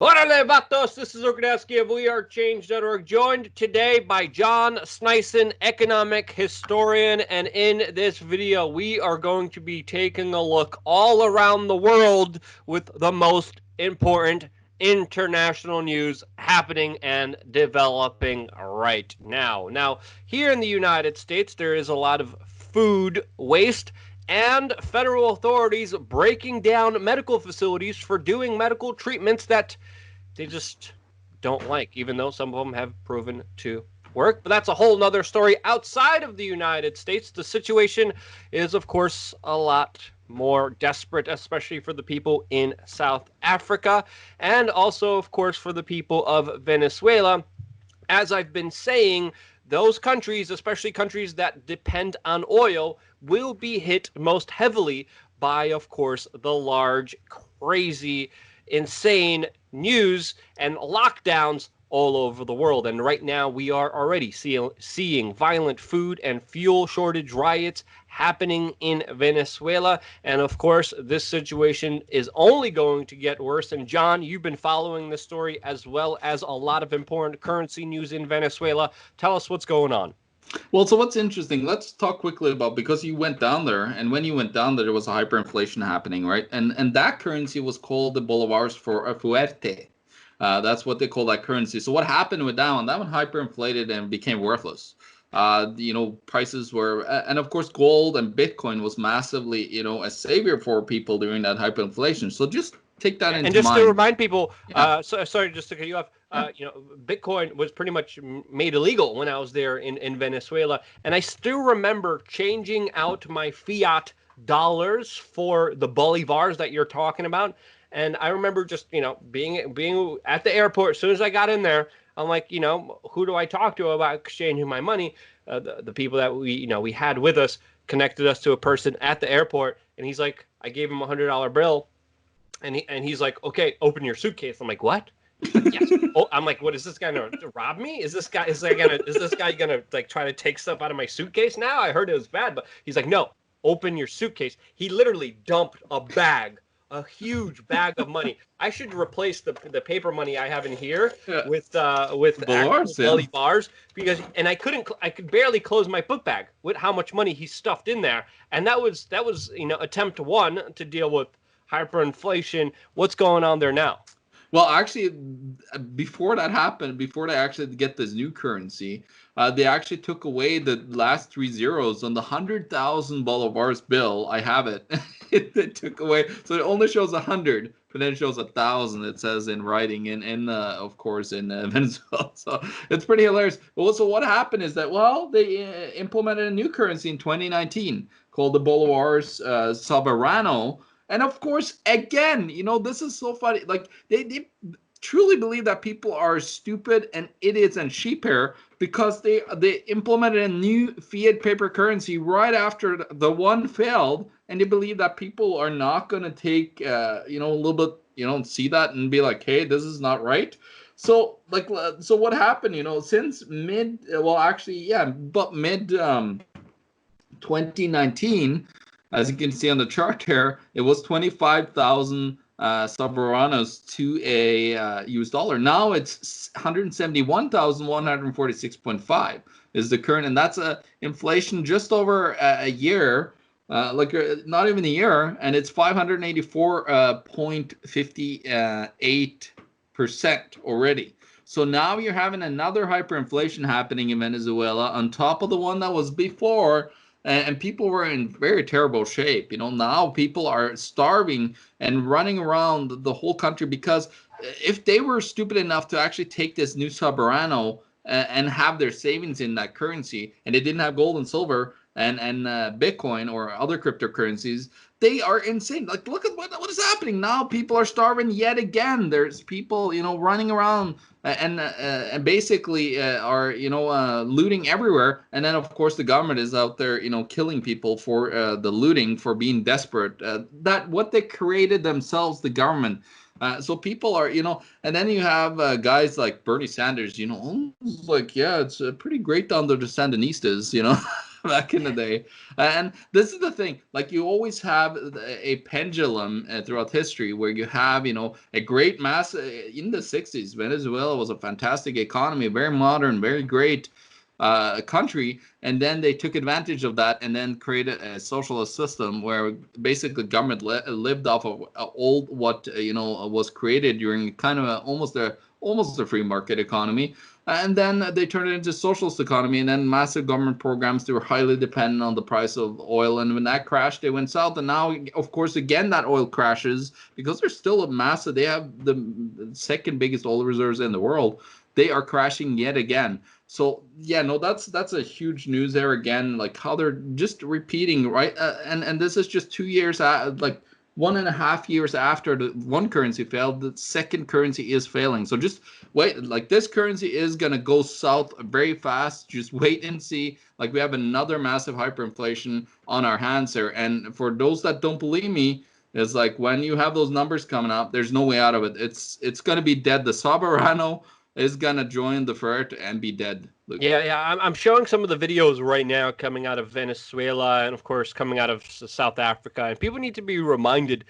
Orale, vatos! This is Orknowski of WeAreChange.org, joined today by John Snyson, economic historian, and in this video we are going to be taking a look all around the world with the most important international news happening and developing right now. Now, here in the United States, there is a lot of food waste and federal authorities breaking down medical facilities for doing medical treatments that they just don't like, even though some of them have proven to work. But that's a whole nother story. Outside of the United States, the situation is, of course, a lot more desperate, especially for the people in South Africa, and also, of course, for the people of Venezuela. As I've been saying, those countries, especially countries that depend on oil, will be hit most heavily by, of course, the large, crazy, insane news and lockdowns all over the world. And right now, we are already seeing violent food and fuel shortage riots happening in Venezuela. And of course, this situation is only going to get worse. And John, you've been following this story as well as a lot of important currency news in Venezuela. Tell us what's going on. Well, so what's interesting, let's talk quickly about, because you went down there, and when you went down there was a hyperinflation happening, right? And that currency was called the bolivars for a fuerte. That's what they call that currency. So what happened with that one? That one hyperinflated and became worthless. Prices were, and of course, gold and Bitcoin was massively, a savior for people during that hyperinflation. So just take that into mind. And just to remind people, sorry, just to cut you off, Bitcoin was pretty much made illegal when I was there in Venezuela. And I still remember changing out my fiat dollars for the bolivars that you're talking about. And I remember just, being at the airport. As soon as I got in there, I'm like, who do I talk to about exchanging my money? The people that we had with us connected us to a person at the airport. And he's like, I gave him $100 bill. And he's like, okay, open your suitcase. I'm like, what? Yes. Oh, I'm like, what is this guy gonna rob me? Is this guy gonna like try to take stuff out of my suitcase now? I heard it was bad, but he's like, no, open your suitcase. He literally dumped a huge bag of money. I should replace the paper money I have in here with bars, because I could barely close my book bag with how much money he stuffed in there. And that was attempt one to deal with hyperinflation. What's going on there now? Well, actually, before that happened, before they actually get this new currency, they actually took away the last three zeros on the 100,000 bolivars bill. I have it. They took away, so it only shows 100, but then it shows 1,000. It says in writing, of course, in Venezuela. So it's pretty hilarious. Well, so what happened is that, they implemented a new currency in 2019 called the bolivars soberano. And of course, again, this is so funny. Like they truly believe that people are stupid and idiots and sheep hair, because they implemented a new fiat paper currency right after the one failed, and they believe that people are not going to take a little bit, see that and be like, hey, this is not right. So what happened? Since mid 2019. As you can see on the chart here, it was 25,000 soberanos to a US dollar. Now it's 171,146.5 is the current, and that's a inflation just over a year, not even a year, and it's 584.58% already. So now you're having another hyperinflation happening in Venezuela on top of the one that was before. And people were in very terrible shape. Now people are starving and running around the whole country, because if they were stupid enough to actually take this new soberano and have their savings in that currency, and they didn't have gold and silver and Bitcoin or other cryptocurrencies, they are insane. Like, look at what is happening now. People are starving yet again. There's people, running around and basically are looting everywhere. And then of course the government is out there, killing people for the looting, for being desperate. That what they created themselves, the government. So people are, and then you have guys like Bernie Sanders, like, yeah, it's pretty great down there, the Sandinistas, back in the day. And this is the thing, like you always have a pendulum throughout history where you have, a great mass in the 60s. Venezuela was a fantastic economy, very modern, very great country, and then they took advantage of that and then created a socialist system where basically government lived off of old what was created during kind of almost a free market economy. And then they turned it into socialist economy, and then massive government programs. They were highly dependent on the price of oil, and when that crashed, they went south. And now, of course, again that oil crashes because they're still a massive. They have the second biggest oil reserves in the world. They are crashing yet again. So yeah, no, that's a huge news there again. Like how they're just repeating, right? And this is just 2 years, like 1.5 years after the one currency failed, the second currency is failing. So just wait, like this currency is gonna go south very fast. Just wait and see. Like we have another massive hyperinflation on our hands here. And for those that don't believe me, it's like when you have those numbers coming up, there's no way out of it. It's gonna be dead. The soberano is gonna join the flirt and be dead. Luke. Yeah. I'm showing some of the videos right now coming out of Venezuela and, of course, coming out of South Africa. And people need to be reminded,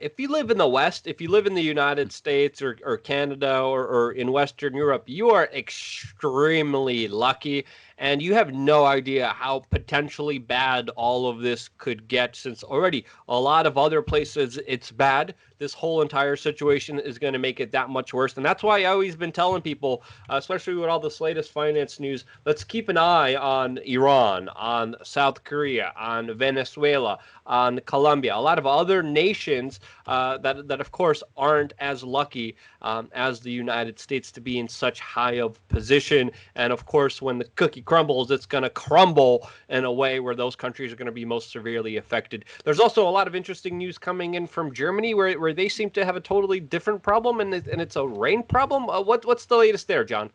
if you live in the West, if you live in the United States or Canada or in Western Europe, you are extremely lucky. And you have no idea how potentially bad all of this could get, since already a lot of other places it's bad. This whole entire situation is going to make it that much worse. And that's why I've always been telling people, especially with all this latest finance news, let's keep an eye on Iran, on South Korea, on Venezuela, on Colombia, a lot of other nations that of course aren't as lucky as the United States to be in such high of position. And of course, when the cookie crumbles, it's going to crumble in a way where those countries are going to be most severely affected. There's also a lot of interesting news coming in from Germany, where they seem to have a totally different problem, and it's a rain problem. What's the latest there, John?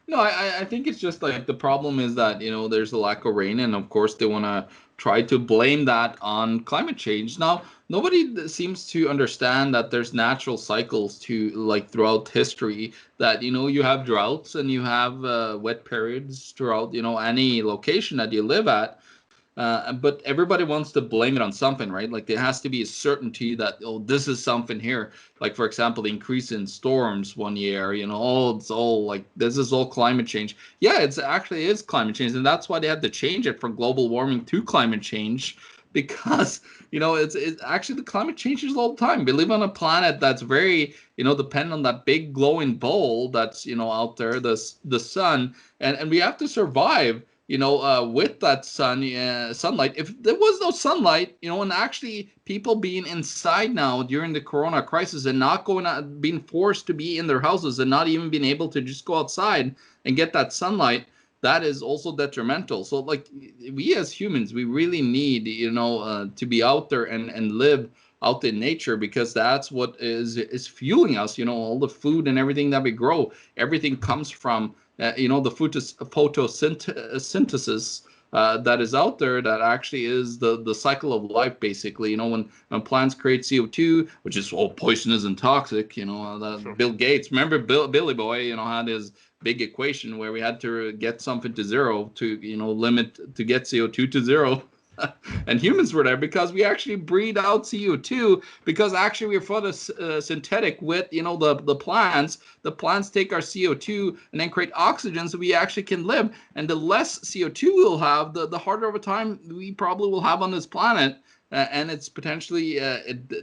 No, I think it's just like the problem is that, there's a lack of rain, and of course they want to try to blame that on climate change. Now, nobody seems to understand that there's natural cycles to like throughout history that, you have droughts and you have wet periods throughout, any location that you live at. But everybody wants to blame it on something, right? Like there has to be a certainty that, oh, this is something here. Like, for example, the increase in storms one year, oh, it's all like, this is all climate change. Yeah, it's actually is climate change. And that's why they had to change it from global warming to climate change, because, it's actually the climate changes all the time. We live on a planet that's very, dependent on that big glowing ball that's, out there, the sun, and we have to survive with that sunlight. If there was no sunlight, and actually people being inside now during the corona crisis and not going out, being forced to be in their houses and not even being able to just go outside and get that sunlight, that is also detrimental. So like we as humans, we really need, to be out there and live out in nature, because that's what is fueling us. All the food and everything that we grow, everything comes from the photosynthesis that is out there, that actually is the cycle of life, basically. When plants create CO2, which is all poisonous and toxic, Bill Gates, remember Billy Boy, had his big equation where we had to get something to zero to, limit to get CO2 to zero. And humans were there because we actually breathe out CO2, because actually we're photosynthetic with, the plants. The plants take our CO2 and then create oxygen so we actually can live. And the less CO2 we'll have, the harder of a time we probably will have on this planet. And it's potentially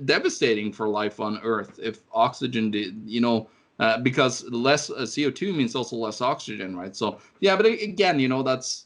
devastating for life on Earth if oxygen, because less CO2 means also less oxygen, right? So yeah, but again, that's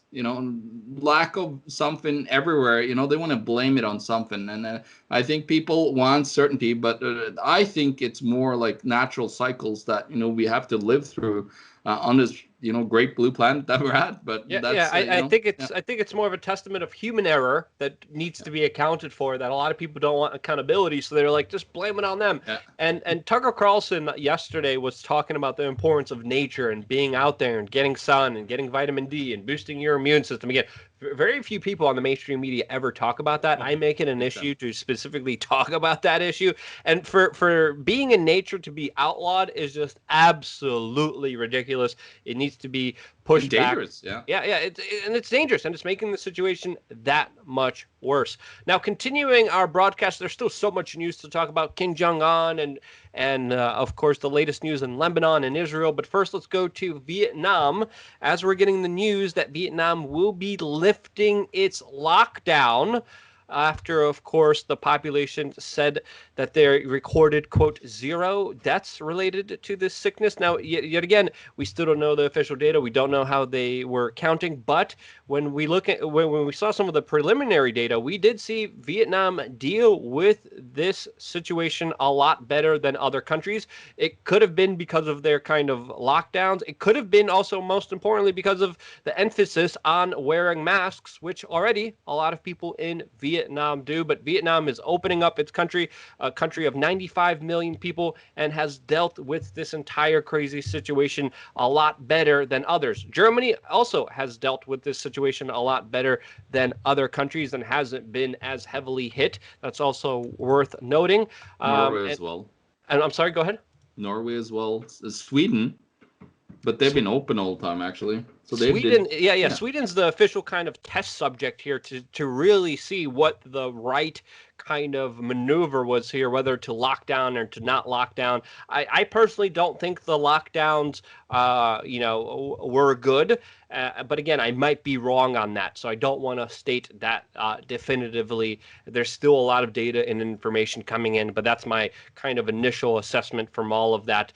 lack of something everywhere. They want to blame it on something, and I think people want certainty, but I think it's more like natural cycles that we have to live through on this great blue planet that we're at. But that's I think it's more of a testament of human error that needs to be accounted for, that a lot of people don't want accountability, so they're like, just blame it on them. Yeah. And Tucker Carlson yesterday was talking about the importance of nature and being out there and getting sun and getting vitamin D and boosting your immune system. Again, very few people on the mainstream media ever talk about that. Oh, I make it an big issue time. to specifically talk about that issue. And for being in nature to be outlawed is just absolutely ridiculous. It needs to be And pushed back. dangerous, yeah. Yeah, and it's dangerous, and it's making the situation that much worse. Now, continuing our broadcast, there's still so much news to talk about Kim Jong Un and of course the latest news in Lebanon and Israel. But first, let's go to Vietnam, as we're getting the news that Vietnam will be lifting its lockdown after, of course, the population said that they recorded, quote, 0 deaths related to this sickness. Now, yet again, we still don't know the official data. We don't know how they were counting. But when we look at when we saw some of the preliminary data, we did see Vietnam deal with this situation a lot better than other countries. It could have been because of their kind of lockdowns. It could have been also, most importantly, because of the emphasis on wearing masks, which already a lot of people in Vietnam do. But Vietnam is opening up its country, a country of 95 million people, and has dealt with this entire crazy situation a lot better than others. Germany also has dealt with this situation a lot better than other countries and hasn't been as heavily hit. That's also worth noting. Norway as well. And I'm sorry, go ahead. Norway as well. Sweden, but they've been open all the time actually. So they Sweden, did. yeah. Sweden's the official kind of test subject here to really see what the right kind of maneuver was here, whether to lock down or to not lock down. I personally don't think the lockdowns, were good. But again, I might be wrong on that, so I don't want to state that definitively. There's still a lot of data and information coming in, but that's my kind of initial assessment from all of that,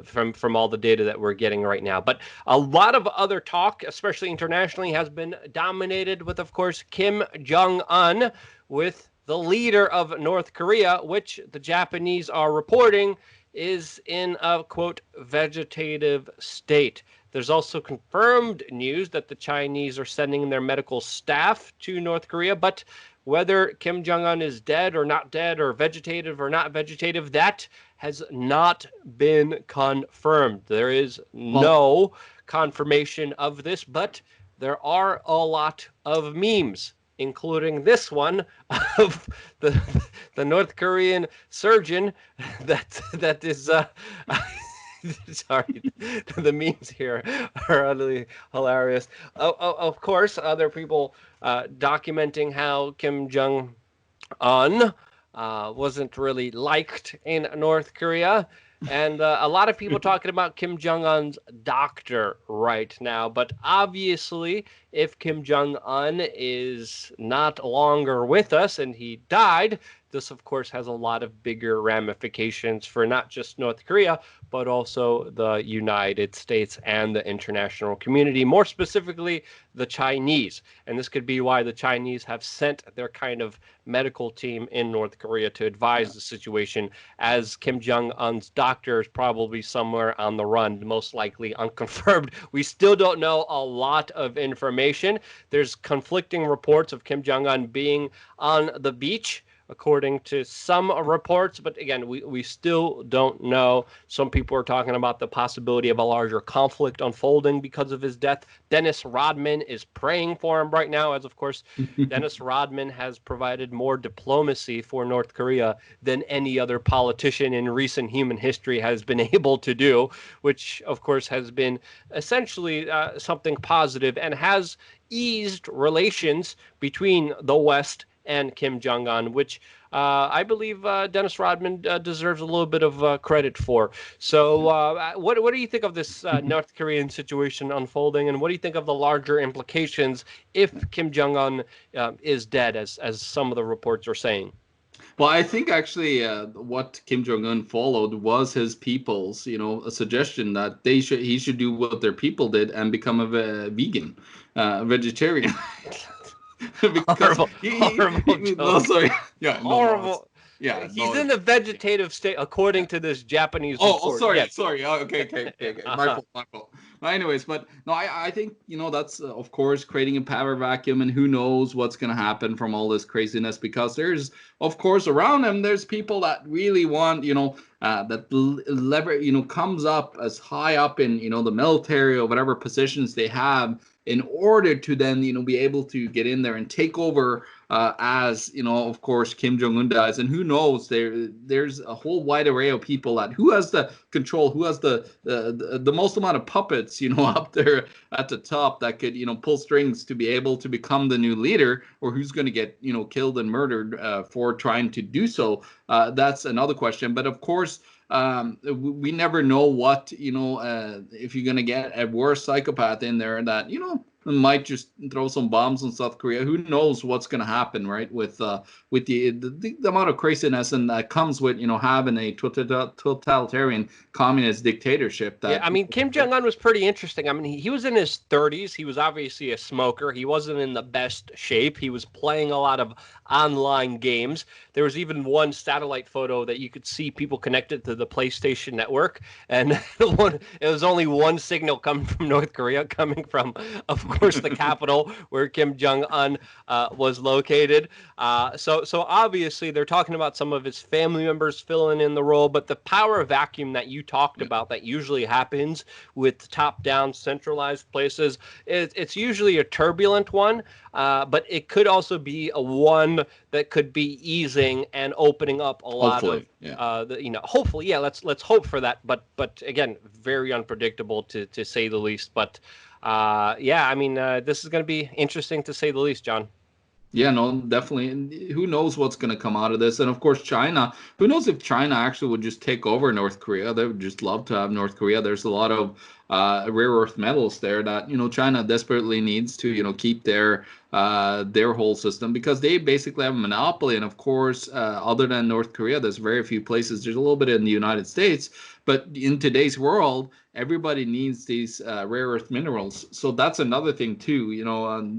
from all the data that we're getting right now. But a lot of other talk, especially internationally, has been dominated with, of course, Kim Jong-un, with the leader of North Korea, which the Japanese are reporting is in a, quote, vegetative state. There's also confirmed news that the Chinese are sending their medical staff to North Korea, but whether Kim Jong-un is dead or not dead, or vegetative or not vegetative, that has not been confirmed. There is no confirmation of this, but there are a lot of memes, including this one of the North Korean surgeon that is sorry, the memes here are utterly hilarious. Of course, other people documenting how Kim Jong-un wasn't really liked in North Korea. And a lot of people talking about Kim Jong-un's doctor right now. But obviously, if Kim Jong-un is not longer with us and he died, this, of course, has a lot of bigger ramifications for not just North Korea, but also the United States and the international community, more specifically the Chinese. And this could be why the Chinese have sent their kind of medical team in North Korea to advise the situation, as Kim Jong-un's doctor is probably somewhere on the run, most likely unconfirmed. We still don't know a lot of information. There's conflicting reports of Kim Jong-un being on the beach, according to some reports. But again, we still don't know. Some people are talking about the possibility of a larger conflict unfolding because of his death. Dennis Rodman is praying for him right now, as of course, Dennis Rodman has provided more diplomacy for North Korea than any other politician in recent human history has been able to do, which of course has been essentially something positive and has eased relations between the West and Kim Jong-un, which I believe Dennis Rodman deserves a little bit of credit for. So what do you think of this North Korean situation unfolding, and what do you think of the larger implications if Kim Jong-un is dead, as some of the reports are saying? Well, I think actually what Kim Jong-un followed was his people's, a suggestion that he should do what their people did and become a vegan, vegetarian. Because horrible no, joke. sorry. Yeah, Horrible. Yeah, He's in the vegetative state, according to this Japanese report. sorry, Yes. sorry. Oh, okay. My fault. Anyways, but no, I think, that's, of course, creating a power vacuum, and who knows what's going to happen from all this craziness, because there's, of course, around him, there's people that really want, that lever, comes up as high up in, the military or whatever positions they have, in order to then, be able to get in there and take over, as, of course, Kim Jong-un does. And who knows, there's a whole wide array of people that, who has the control, who has the most amount of puppets, up there at the top, that could, pull strings to be able to become the new leader, or who's going to get, killed and murdered, for trying to do so. That's another question. But of course, we never know what, if you're going to get a worse psychopath in there that, might just throw some bombs on South Korea. Who knows what's going to happen, right? With the amount of craziness and that comes with, having a totalitarian communist dictatorship. That, Yeah, I mean, Kim Jong-un was pretty interesting. I mean, he was in his 30s. He was obviously a smoker. He wasn't in the best shape. He was playing a lot of online games. There was even one satellite photo that you could see people connected to the PlayStation Network, and it was only one signal coming from North Korea, coming from, of course, the capital where Kim Jong-un was located. So obviously they're talking about some of his family members filling in the role, but the power vacuum that you talked about that usually happens with top-down centralized places, it's usually a turbulent one, but it could also be a one that could be easing and opening up a lot hopefully, of hopefully, yeah, let's hope for that, but again, very unpredictable to say the least. But yeah, I mean, this is going to be interesting to say the least, John. Yeah, no, definitely. And who knows what's going to come out of this? And of course, China. Who knows if China actually would just take over North Korea? They would just love to have North Korea. There's a lot of rare earth metals there that, China desperately needs to, keep their whole system, because they basically have a monopoly. And of course, other than North Korea, there's very few places. There's a little bit in the United States, but in today's world, everybody needs these rare earth minerals. So that's another thing too,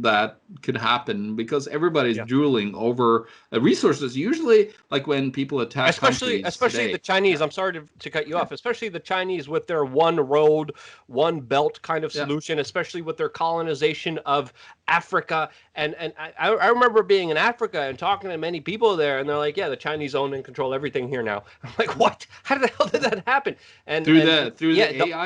that could happen, because everybody's drooling over resources. Usually, like when people attack especially today, the Chinese. I'm sorry to cut you off. Especially the Chinese with their one road, one belt kind of solution. Especially with their colonization of Africa. And I remember being in Africa and talking to many people there, and they're like, "Yeah, the Chinese own and control everything here now." I'm like, "What? How the hell did that happen?" And through the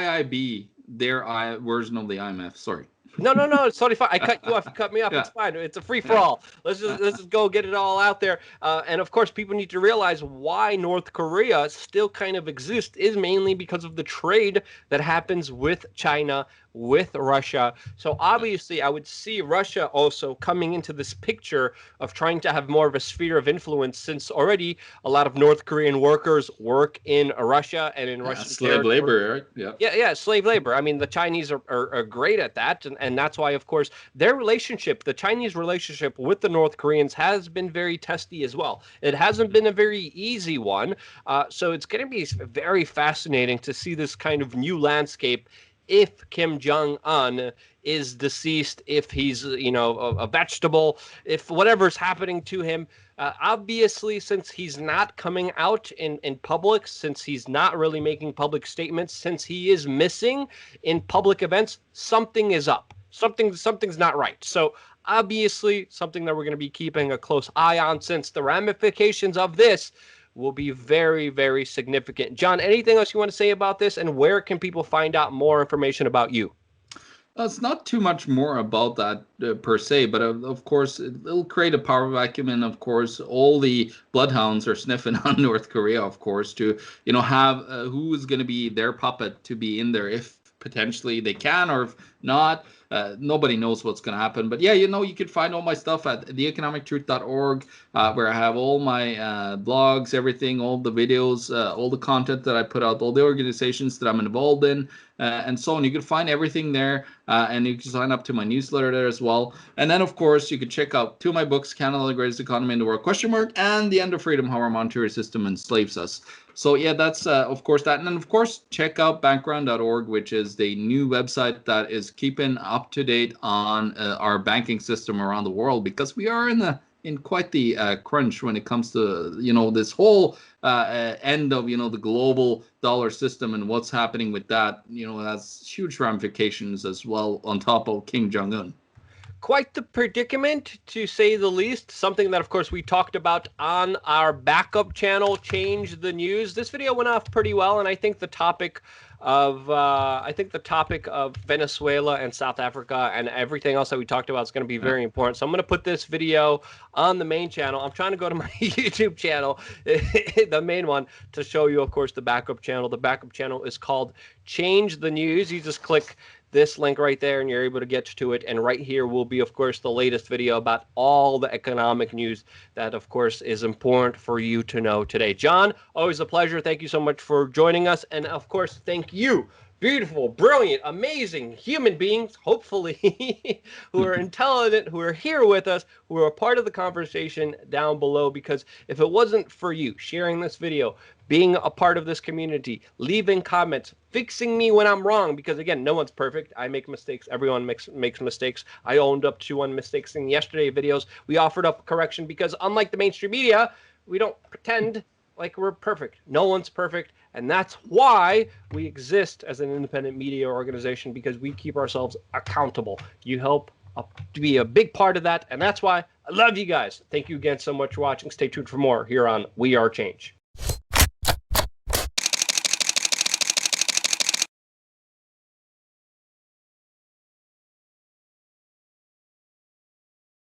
AIIB, their version of the IMF. Sorry. No, it's totally fine. I cut you off. You cut me off. Yeah. It's fine. It's a free for all. Let's just go get it all out there. And of course, people need to realize why North Korea still kind of exists is mainly because of the trade that happens with China, with Russia. So obviously, I would see Russia also coming into this picture of trying to have more of a sphere of influence, since already a lot of North Korean workers work in Russia and in Russian slave labor, right? Yeah, slave labor. I mean, the Chinese are great at that, and that's why, of course, their relationship, the Chinese relationship with the North Koreans, has been very testy as well. It hasn't been a very easy one, so it's going to be very fascinating to see this kind of new landscape if Kim Jong-un is deceased, if he's, a vegetable, if whatever's happening to him. Obviously, since he's not coming out in public, since he's not really making public statements, since he is missing in public events, something is up. Something's not right. So obviously, something that we're going to be keeping a close eye on, since the ramifications of this will be very, very significant. John, anything else you want to say about this, and where can people find out more information about you? It's not too much more about that per se, but of course it'll create a power vacuum, and of course all the bloodhounds are sniffing on North Korea, of course, to have who is going to be their puppet to be in there, if potentially they can, or if not. Nobody knows what's going to happen. But yeah, you can find all my stuff at theeconomictruth.org, where I have all my blogs, everything, all the videos, all the content that I put out, all the organizations that I'm involved in, and so on. You can find everything there, and you can sign up to my newsletter there as well. And then, of course, you can check out 2 of my books, Canada, the Greatest Economy in the World, and The End of Freedom, How Our Monetary System Enslaves Us. So yeah, that's of course that. And then of course, check out bankground.org, which is the new website that is keeping up to date on our banking system around the world, because we are in the in quite the crunch when it comes to this whole end of the global dollar system and what's happening with that. It has huge ramifications as well on top of Kim Jong Un. Quite the predicament, to say the least. Something that, of course, we talked about on our backup channel, Change the News. This video went off pretty well, and I think the topic of Venezuela and South Africa and everything else that we talked about is going to be very important. So I'm going to put this video on the main channel. I'm trying to go to my YouTube channel, the main one, to show you, of course, the backup channel. The backup channel is called Change the News. You just click this link right there and you're able to get to it. And right here will be, of course, the latest video about all the economic news that, of course, is important for you to know today. John, always a pleasure. Thank you so much for joining us. And, of course, thank you, beautiful, brilliant, amazing human beings, hopefully, who are intelligent, who are here with us, who are a part of the conversation down below. Because if it wasn't for you sharing this video, being a part of this community, leaving comments, fixing me when I'm wrong, because again, no one's perfect. I make mistakes. Everyone makes mistakes. I owned up to one mistakes in yesterday's videos. We offered up correction because unlike the mainstream media, we don't pretend like we're perfect. No one's perfect. And that's why we exist as an independent media organization, because we keep ourselves accountable. You help to be a big part of that. And that's why I love you guys. Thank you again so much for watching. Stay tuned for more here on We Are Change.